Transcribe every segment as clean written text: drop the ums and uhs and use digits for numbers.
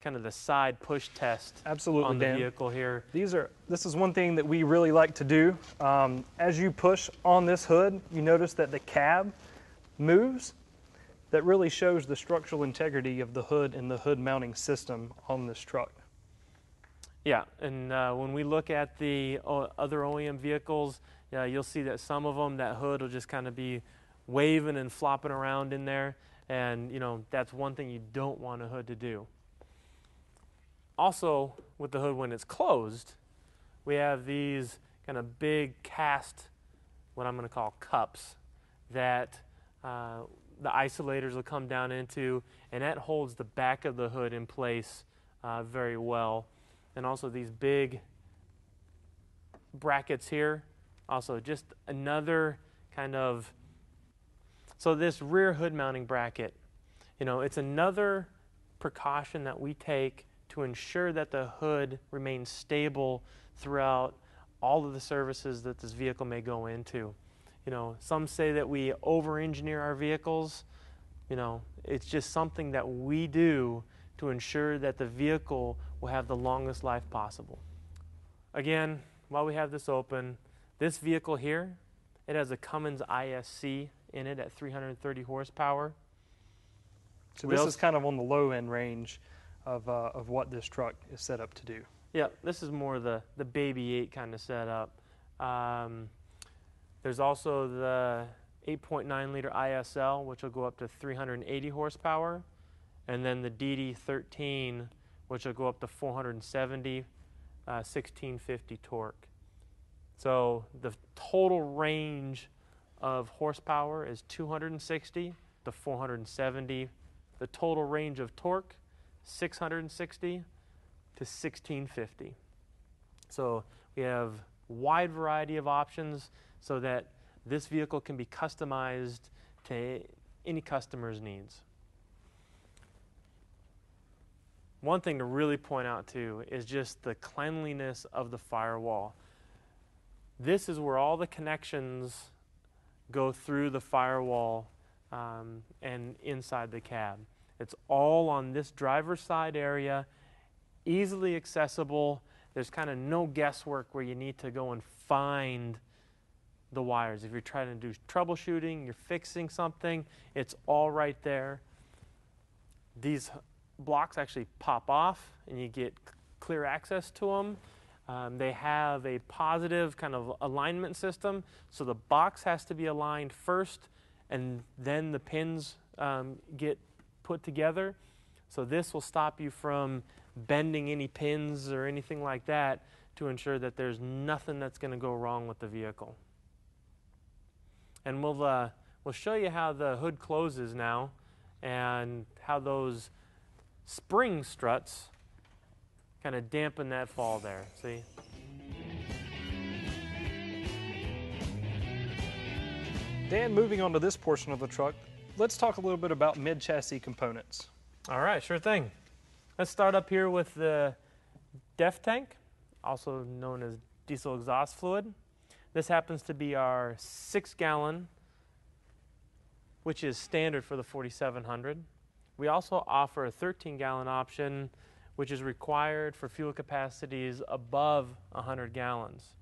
kind of the side push test Absolutely, on the Dan. vehicle here. This is one thing that we really like to do. As you push on this hood, you notice that the cab moves. That really shows the structural integrity of the hood and the hood mounting system on this truck. Yeah, and when we look at the other OEM vehicles, you'll see that some of them, that hood will just kind of be waving and flopping around in there, and that's one thing you don't want a hood to do. Also, with the hood when it's closed, we have these kind of big cast, what I'm going to call cups, that the isolators will come down into, and that holds the back of the hood in place very well. And also these big brackets here, also just another kind of, so this rear hood mounting bracket, it's another precaution that we take to ensure that the hood remains stable throughout all of the services that this vehicle may go into. Some say that we over-engineer our vehicles. It's just something that we do to ensure that the vehicle will have the longest life possible. Again, while we have this open, this vehicle here, it has a Cummins ISC in it at 330 horsepower. So this is kind of on the low end range of what this truck is set up to do. Yeah, this is more the Baby 8 kind of setup. There's also the 8.9 liter ISL, which will go up to 380 horsepower, and then the DD13, which will go up to 470, 1650 torque. So the total range of horsepower is 260 to 470. The total range of torque, 660 to 1650. So we have wide variety of options so that this vehicle can be customized to any customer's needs. One thing to really point out too is just the cleanliness of the firewall. This is where all the connections go through the firewall and inside the cab. It's all on this driver's side area, easily accessible. There's kind of no guesswork where you need to go and find the wires. If you're trying to do troubleshooting, you're fixing something, it's all right there. These blocks actually pop off and you get clear access to them. They have a positive kind of alignment system, so the box has to be aligned first and then the pins get put together. So this will stop you from bending any pins or anything like that to ensure that there's nothing that's going to go wrong with the vehicle. And we'll show you how the hood closes now and how those spring struts kind of dampen that fall there. See? Dan, moving on to this portion of the truck, let's talk a little bit about mid-chassis components. All right, sure thing. Let's start up here with the DEF tank, also known as diesel exhaust fluid. This happens to be our 6-gallon, which is standard for the 4700. We also offer a 13-gallon option, which is required for fuel capacities above 100 gallons.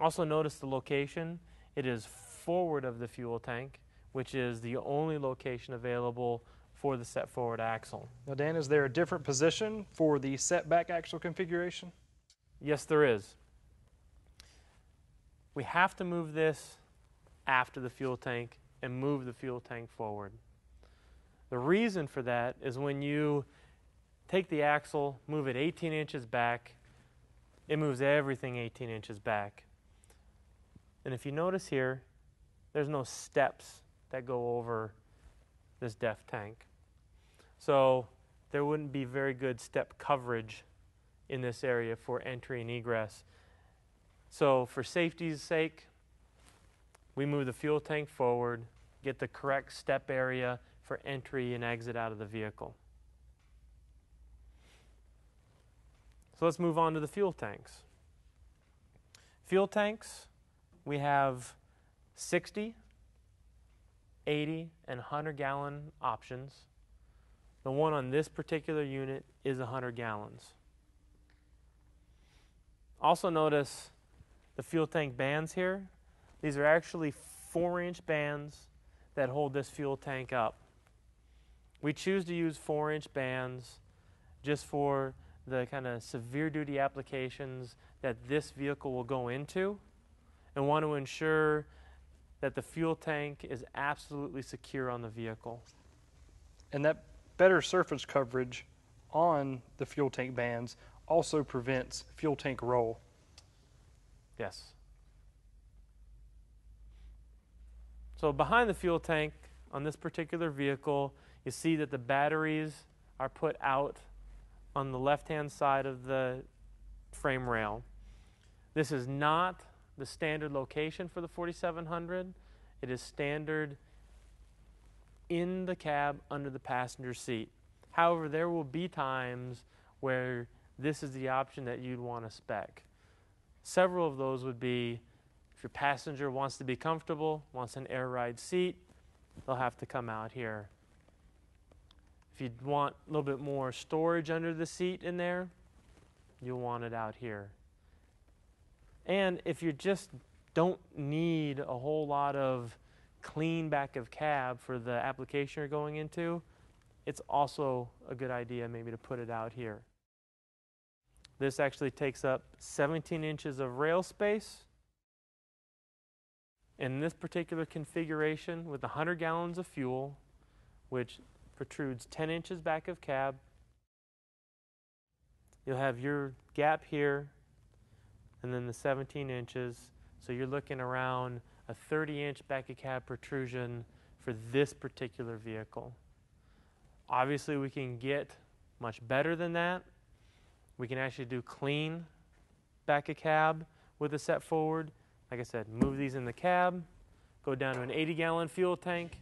Also notice the location. It is forward of the fuel tank, which is the only location available for the set forward axle. Now, Dan, is there a different position for the set back axle configuration? Yes, there is. We have to move this after the fuel tank and move the fuel tank forward. The reason for that is when you take the axle, move it 18 inches back, it moves everything 18 inches back. And if you notice here, there's no steps that go over this DEF tank. So there wouldn't be very good step coverage in this area for entry and egress. So for safety's sake, we move the fuel tank forward, get the correct step area for entry and exit out of the vehicle. So let's move on to the fuel tanks. Fuel tanks, we have 60, 80, and 100-gallon options. The one on this particular unit is 100 gallons. Also notice the fuel tank bands here. These are actually 4-inch bands that hold this fuel tank up. We choose to use 4-inch bands just for the kind of severe duty applications that this vehicle will go into, and want to ensure that the fuel tank is absolutely secure on the vehicle. And that better surface coverage on the fuel tank bands also prevents fuel tank roll. Yes. So behind the fuel tank on this particular vehicle, you see that the batteries are put out on the left-hand side of the frame rail. This is not the standard location for the 4700. It is standard in the cab under the passenger seat. However, there will be times where this is the option that you'd want to spec. Several of those would be if your passenger wants to be comfortable, wants an air ride seat, they'll have to come out here. If you want a little bit more storage under the seat in there, you'll want it out here. And if you just don't need a whole lot of clean back of cab for the application you're going into, it's also a good idea maybe to put it out here. This actually takes up 17 inches of rail space. In this particular configuration with 100 gallons of fuel, which protrudes 10 inches back of cab, you'll have your gap here and then the 17 inches. So you're looking around a 30-inch back of cab protrusion for this particular vehicle. Obviously, we can get much better than that. We can actually do clean back of cab with a set forward. Like I said, move these in the cab, go down to an 80-gallon fuel tank,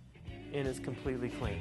and it's completely clean.